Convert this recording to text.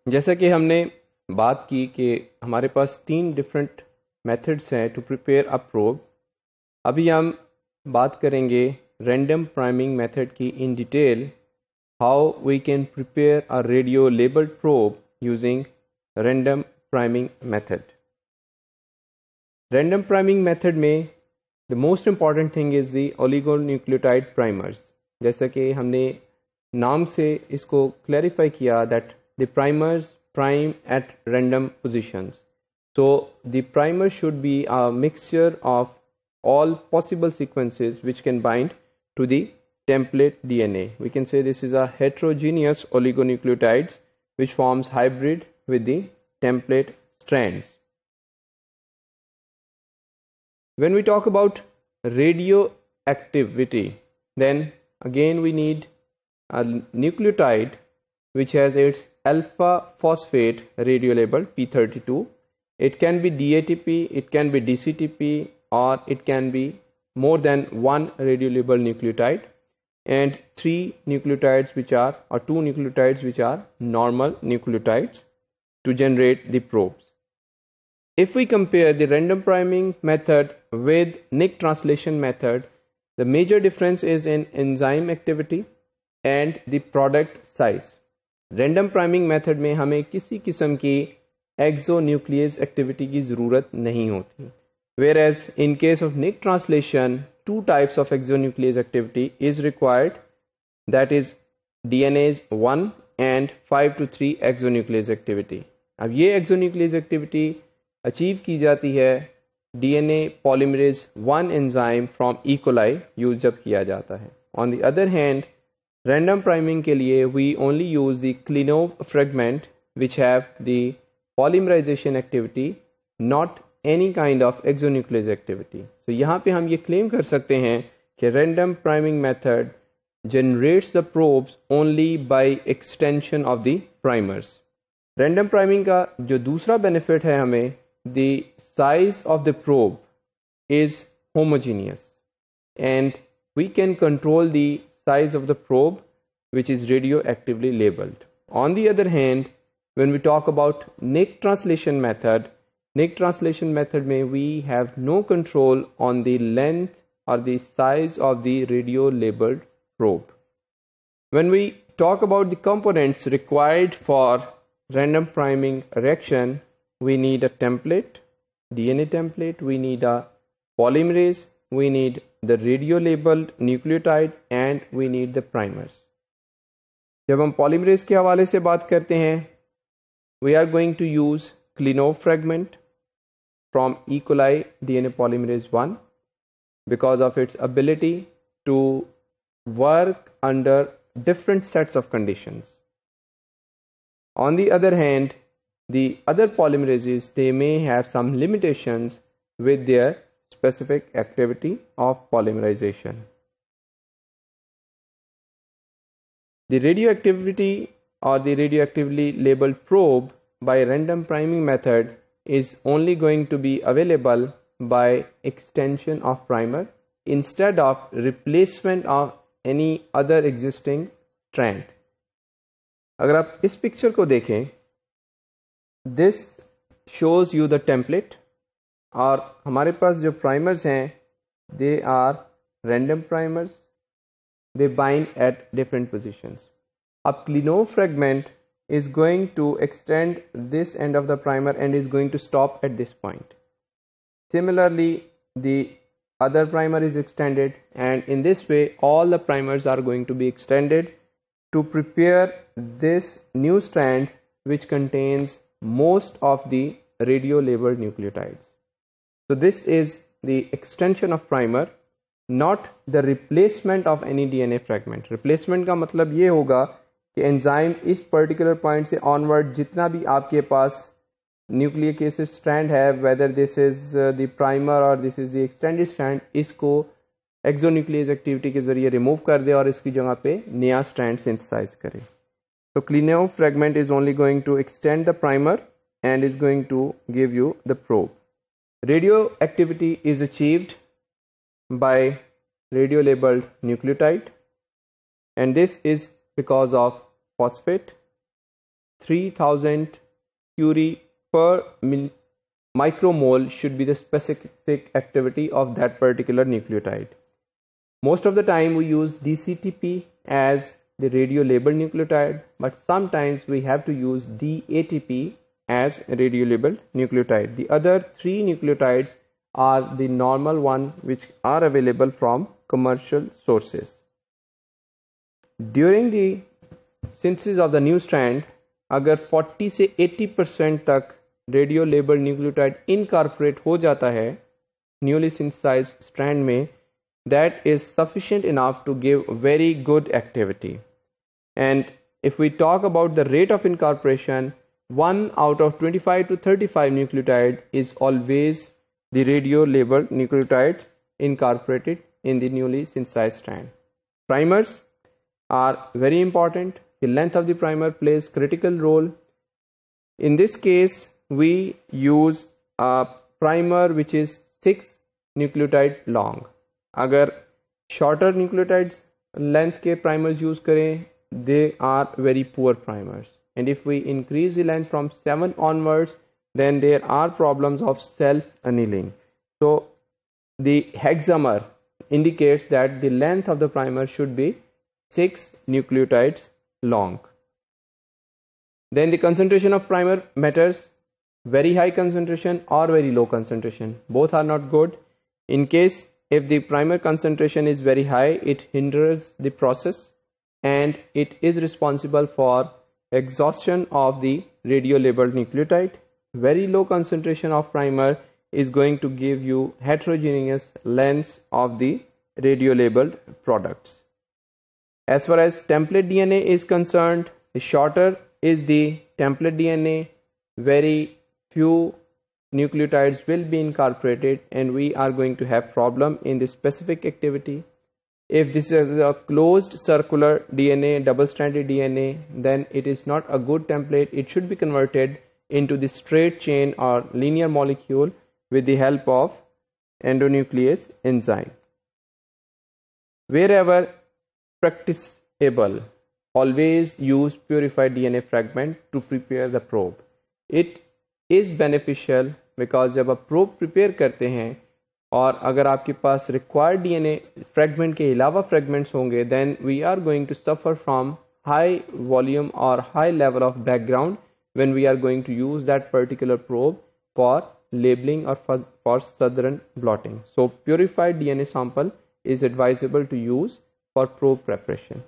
जैसा कि हमने बात की कि हमारे पास 3 डिफरेंट मेथड्स हैं टू प्रिपेयर अ प्रोब। अभी हम बात करेंगे रैंडम प्राइमिंग मेथड की in detail, how we can prepare a radio labelled probe using random priming method. Random priming method में the most important thing is the oligonucleotide primers. जैसा कि हमने नाम से इसको क्लैरिफाई किया that the primers prime at random positions. So the primer should be a mixture of all possible sequences which can bind to the template DNA. We can say this is a heterogeneous oligonucleotides which forms hybrid with the template strands. When we talk about radioactivity, then again we need a nucleotide which has its alpha phosphate radiolabeled P32. It can be DATP, it can be DCTP, or it can be more than one radiolabeled nucleotide, and 3 nucleotides which are, or 2 nucleotides which are normal nucleotides to generate the probes. If we compare the random priming method with Nick translation method, the major difference is in enzyme activity and the product size. Random priming method में हमें किसी किस्म की exonuclease activity की ज़रूरत नहीं होती, where as in case of nick translation 2 types of exonuclease activity is required, that is DNA's 1 and 5 to 3 exonuclease activity. अब ये एक्सोन्यूक्लियस एक्टिविटी अचीव की जाती है DNA polymerase 1 enzyme from E coli use जब किया जाता है। On the other hand, random priming के लिए we only use the Klinov fragment which have the polymerization activity, not any kind of exonuclease activity. So यहाँ पे हम ये claim कर सकते हैं कि random priming method generates the probes only by extension of the primers. Random priming का जो दूसरा benefit है हमें, the size of the probe is homogeneous and we can control the size of the probe which is radioactively labeled. On the other hand, when we talk about Nick translation method में we have no control on the length or the size of the radio labeled probe. When we talk about the components required for random priming reaction, we need a template, DNA template, we need a polymerase, we need the radio labeled nucleotide and we need the primers. जब हम polymerase के हवाले से बात करते हैं, we are going to use Klinov fragment from E. coli DNA polymerase 1 because of its ability to work under different sets of conditions. On the other hand, the other polymerases, they may have some limitations with their specific activity of polymerization. The radioactivity or the radioactively labeled probe by random priming method is only going to be available by extension of primer instead of replacement of any other existing strand. अगर आप इस picture को देखें, this shows you the template और हमारे पास जो primers हैं they are random primers, they bind at different positions. A Klinov fragment is going to extend this end of the primer and is going to stop at this point. Similarly, the other primer is extended, and in this way all the primers are going to be extended to prepare this new strand which contains most of the radio labeled nucleotides. So this is the extension of primer, not the replacement of any DNA fragment. Replacement का मतलब ये होगा कि enzyme इस particular point से onward जितना भी आपके पास न्यूक्लिक एसिड स्ट्रैंड है, whether this is the primer और this is the extended strand, इसको एक्सोन्यूक्लियस एक्टिविटी के जरिए रिमूव कर दे और इसकी जगह पे नया स्ट्रैंड सिंथेसाइज करे. तो Klinov fragment is only going to extend the primer and is going to give you the probe. Radioactivity is achieved by radio-labeled nucleotide, and this is because of phosphate 3000 curie per micromole should be the specific activity of that particular nucleotide. Most of the time we use DCTP as the radio-labeled nucleotide, but sometimes we have to use DATP as radio-labeled nucleotide. The other three nucleotides are the normal one which are available from commercial sources. During the synthesis of the new strand, अगर 40 से 80% तक radio labelled nucleotide incorporate हो जाता है newly synthesized strand में, that is sufficient enough to give very good activity. And if we talk about the rate of incorporation, 1 out of 25 to 35 nucleotide is always the radio labeled nucleotides incorporated in the newly synthesized strand. Primers are very important. The length of the primer plays critical role. In this case, we use a primer which is 6 nucleotide long. अगर shorter nucleotides length के primers use करें, they are very poor primers. And if we increase the length from 7 onwards, then there are problems of self-annealing. So the hexamer indicates that the length of the primer should be 6 nucleotides long. Then the concentration of primer matters. Very high concentration or very low concentration, both are not good. In case if the primer concentration is very high, it hinders the process and it is responsible for exhaustion of the radio labeled nucleotide. Very low concentration of primer is going to give you heterogeneous lengths of the radio labeled products. As far as template DNA is concerned, the shorter is the template DNA, very few nucleotides will be incorporated and we are going to have problem in the specific activity. If this is a closed circular DNA, double-stranded DNA, then it is not a good template. It should be converted into the straight chain or linear molecule with the help of endonuclease enzyme. Wherever practicable, always use purified DNA fragment to prepare the probe. It is beneficial because जब आप probe prepare करते हैं और अगर आपके पास required DNA fragment के अलावा fragments होंगे, then we are going to suffer from high volume or high level of background when we are going to use that particular probe for labeling or for southern blotting. So purified DNA sample is advisable to use for probe preparation.